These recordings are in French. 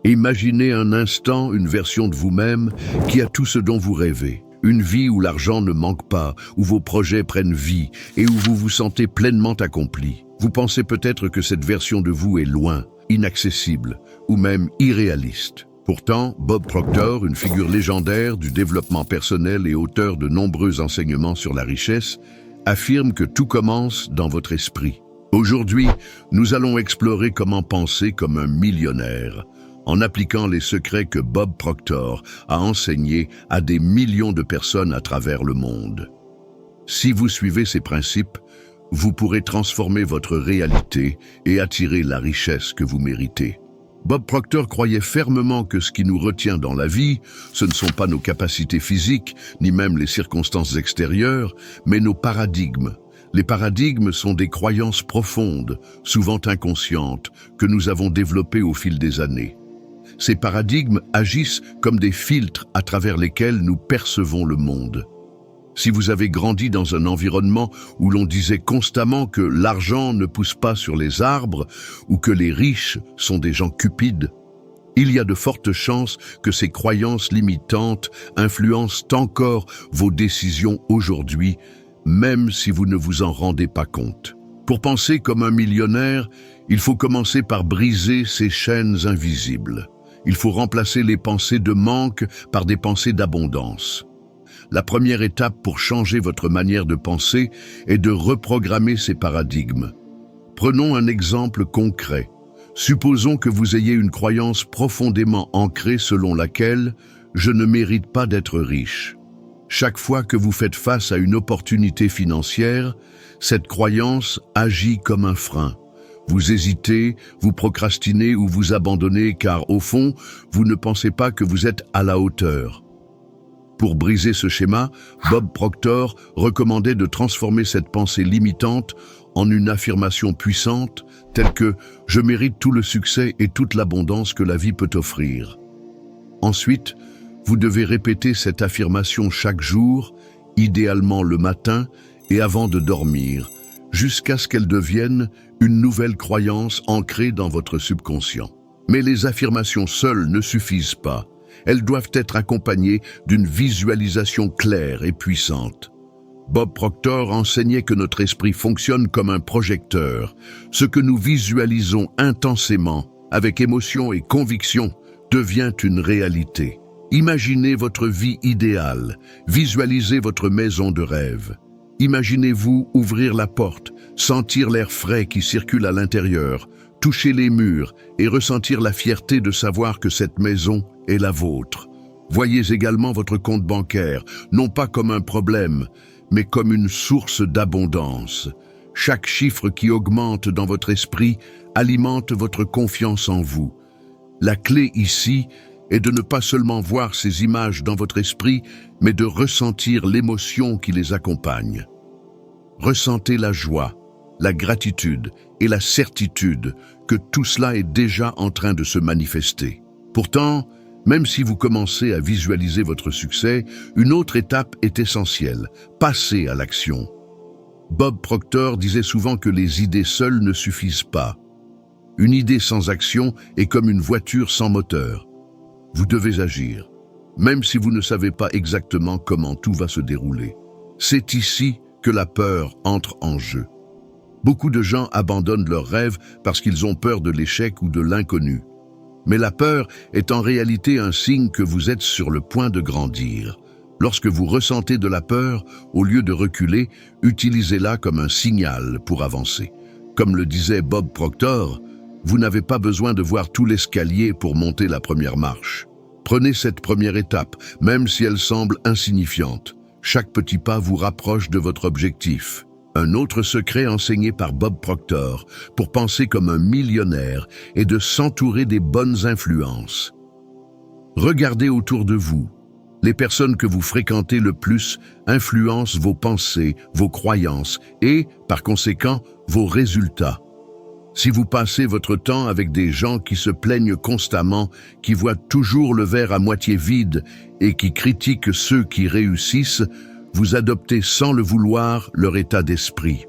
Imaginez un instant une version de vous-même qui a tout ce dont vous rêvez. Une vie où l'argent ne manque pas, où vos projets prennent vie et où vous vous sentez pleinement accompli. Vous pensez peut-être que cette version de vous est loin, inaccessible ou même irréaliste. Pourtant, Bob Proctor, une figure légendaire du développement personnel et auteur de nombreux enseignements sur la richesse, affirme que tout commence dans votre esprit. Aujourd'hui, nous allons explorer comment penser comme un millionnaire, en appliquant les secrets que Bob Proctor a enseignés à des millions de personnes à travers le monde. Si vous suivez ces principes, vous pourrez transformer votre réalité et attirer la richesse que vous méritez. Bob Proctor croyait fermement que ce qui nous retient dans la vie, ce ne sont pas nos capacités physiques, ni même les circonstances extérieures, mais nos paradigmes. Les paradigmes sont des croyances profondes, souvent inconscientes, que nous avons développées au fil des années. Ces paradigmes agissent comme des filtres à travers lesquels nous percevons le monde. Si vous avez grandi dans un environnement où l'on disait constamment que l'argent ne pousse pas sur les arbres ou que les riches sont des gens cupides, il y a de fortes chances que ces croyances limitantes influencent encore vos décisions aujourd'hui, même si vous ne vous en rendez pas compte. Pour penser comme un millionnaire, il faut commencer par briser ces chaînes invisibles. Il faut remplacer les pensées de manque par des pensées d'abondance. La première étape pour changer votre manière de penser est de reprogrammer ces paradigmes. Prenons un exemple concret. Supposons que vous ayez une croyance profondément ancrée selon laquelle « je ne mérite pas d'être riche ». Chaque fois que vous faites face à une opportunité financière, cette croyance agit comme un frein. Vous hésitez, vous procrastinez ou vous abandonnez car, au fond, vous ne pensez pas que vous êtes à la hauteur. Pour briser ce schéma, Bob Proctor recommandait de transformer cette pensée limitante en une affirmation puissante telle que « je mérite tout le succès et toute l'abondance que la vie peut offrir ». Ensuite, vous devez répéter cette affirmation chaque jour, idéalement le matin et avant de dormir, jusqu'à ce qu'elle devienne une nouvelle croyance ancrée dans votre subconscient. Mais les affirmations seules ne suffisent pas. Elles doivent être accompagnées d'une visualisation claire et puissante. Bob Proctor enseignait que notre esprit fonctionne comme un projecteur. Ce que nous visualisons intensément, avec émotion et conviction, devient une réalité. Imaginez votre vie idéale, visualisez votre maison de rêve. Imaginez-vous ouvrir la porte, sentir l'air frais qui circule à l'intérieur, toucher les murs et ressentir la fierté de savoir que cette maison est la vôtre. Voyez également votre compte bancaire, non pas comme un problème, mais comme une source d'abondance. Chaque chiffre qui augmente dans votre esprit alimente votre confiance en vous. La clé ici est de ne pas seulement voir ces images dans votre esprit, mais de ressentir l'émotion qui les accompagne. Ressentez la joie, la gratitude et la certitude que tout cela est déjà en train de se manifester. Pourtant, même si vous commencez à visualiser votre succès, une autre étape est essentielle, passer à l'action. Bob Proctor disait souvent que les idées seules ne suffisent pas. Une idée sans action est comme une voiture sans moteur. Vous devez agir, même si vous ne savez pas exactement comment tout va se dérouler. C'est ici que la peur entre en jeu. Beaucoup de gens abandonnent leurs rêves parce qu'ils ont peur de l'échec ou de l'inconnu. Mais la peur est en réalité un signe que vous êtes sur le point de grandir. Lorsque vous ressentez de la peur, au lieu de reculer, utilisez-la comme un signal pour avancer. Comme le disait Bob Proctor, vous n'avez pas besoin de voir tout l'escalier pour monter la première marche. Prenez cette première étape, même si elle semble insignifiante. Chaque petit pas vous rapproche de votre objectif. Un autre secret enseigné par Bob Proctor pour penser comme un millionnaire est de s'entourer des bonnes influences. Regardez autour de vous. Les personnes que vous fréquentez le plus influencent vos pensées, vos croyances et, par conséquent, vos résultats. Si vous passez votre temps avec des gens qui se plaignent constamment, qui voient toujours le verre à moitié vide et qui critiquent ceux qui réussissent, vous adoptez sans le vouloir leur état d'esprit.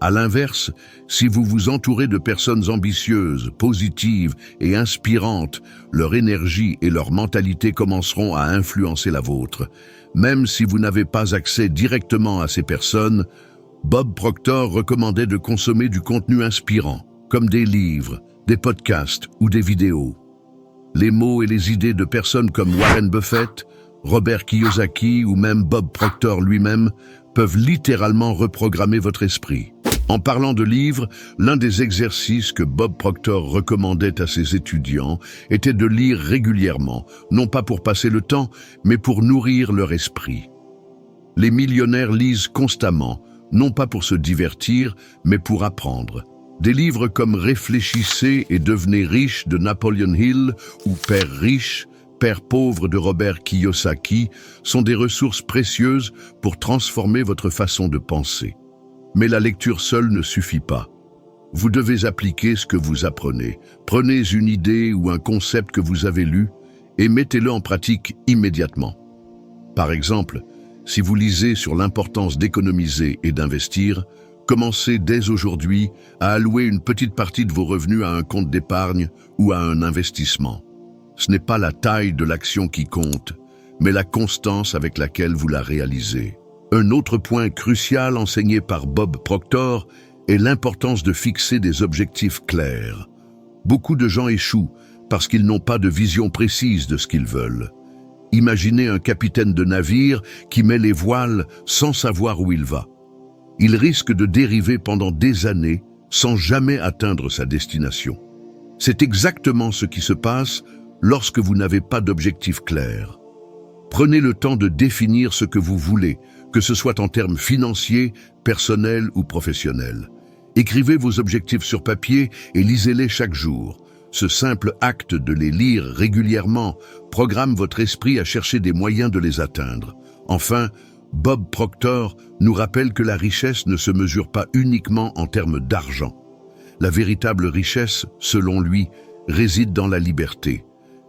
À l'inverse, si vous vous entourez de personnes ambitieuses, positives et inspirantes, leur énergie et leur mentalité commenceront à influencer la vôtre. Même si vous n'avez pas accès directement à ces personnes, Bob Proctor recommandait de consommer du contenu inspirant, comme des livres, des podcasts ou des vidéos. Les mots et les idées de personnes comme Warren Buffett, Robert Kiyosaki ou même Bob Proctor lui-même peuvent littéralement reprogrammer votre esprit. En parlant de livres, l'un des exercices que Bob Proctor recommandait à ses étudiants était de lire régulièrement, non pas pour passer le temps, mais pour nourrir leur esprit. Les millionnaires lisent constamment, non pas pour se divertir, mais pour apprendre. Des livres comme Réfléchissez et devenez riche de Napoleon Hill ou Père riche, Père pauvre de Robert Kiyosaki sont des ressources précieuses pour transformer votre façon de penser. Mais la lecture seule ne suffit pas. Vous devez appliquer ce que vous apprenez. Prenez une idée ou un concept que vous avez lu et mettez-le en pratique immédiatement. Par exemple, si vous lisez sur l'importance d'économiser et d'investir, commencez dès aujourd'hui à allouer une petite partie de vos revenus à un compte d'épargne ou à un investissement. Ce n'est pas la taille de l'action qui compte, mais la constance avec laquelle vous la réalisez. Un autre point crucial enseigné par Bob Proctor est l'importance de fixer des objectifs clairs. Beaucoup de gens échouent parce qu'ils n'ont pas de vision précise de ce qu'ils veulent. Imaginez un capitaine de navire qui met les voiles sans savoir où il va. Il risque de dériver pendant des années sans jamais atteindre sa destination. C'est exactement ce qui se passe lorsque vous n'avez pas d'objectif clair. Prenez le temps de définir ce que vous voulez, que ce soit en termes financiers, personnels ou professionnels. Écrivez vos objectifs sur papier et lisez-les chaque jour. Ce simple acte de les lire régulièrement programme votre esprit à chercher des moyens de les atteindre. Enfin, Bob Proctor nous rappelle que la richesse ne se mesure pas uniquement en termes d'argent. La véritable richesse, selon lui, réside dans la liberté.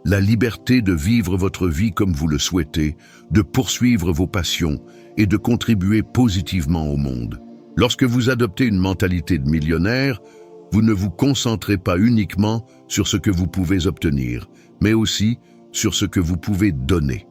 La liberté de vivre votre vie comme vous le souhaitez, de poursuivre vos passions et de contribuer positivement au monde. Lorsque vous adoptez une mentalité de millionnaire, vous ne vous concentrez pas uniquement sur ce que vous pouvez obtenir, mais aussi sur ce que vous pouvez donner.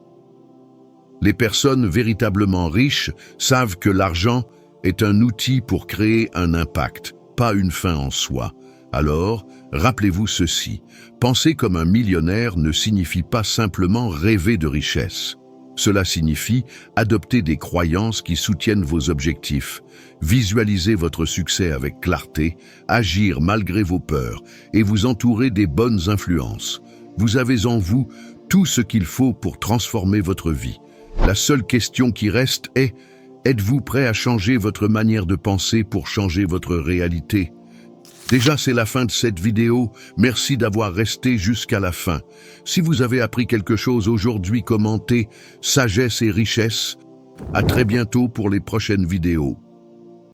Les personnes véritablement riches savent que l'argent est un outil pour créer un impact, pas une fin en soi. Alors, rappelez-vous ceci, penser comme un millionnaire ne signifie pas simplement rêver de richesse. Cela signifie adopter des croyances qui soutiennent vos objectifs, visualiser votre succès avec clarté, agir malgré vos peurs et vous entourer des bonnes influences. Vous avez en vous tout ce qu'il faut pour transformer votre vie. La seule question qui reste est, êtes-vous prêt à changer votre manière de penser pour changer votre réalité ? Déjà, c'est la fin de cette vidéo. Merci d'avoir resté jusqu'à la fin. Si vous avez appris quelque chose aujourd'hui, commentez « Sagesse et richesse ». À très bientôt pour les prochaines vidéos.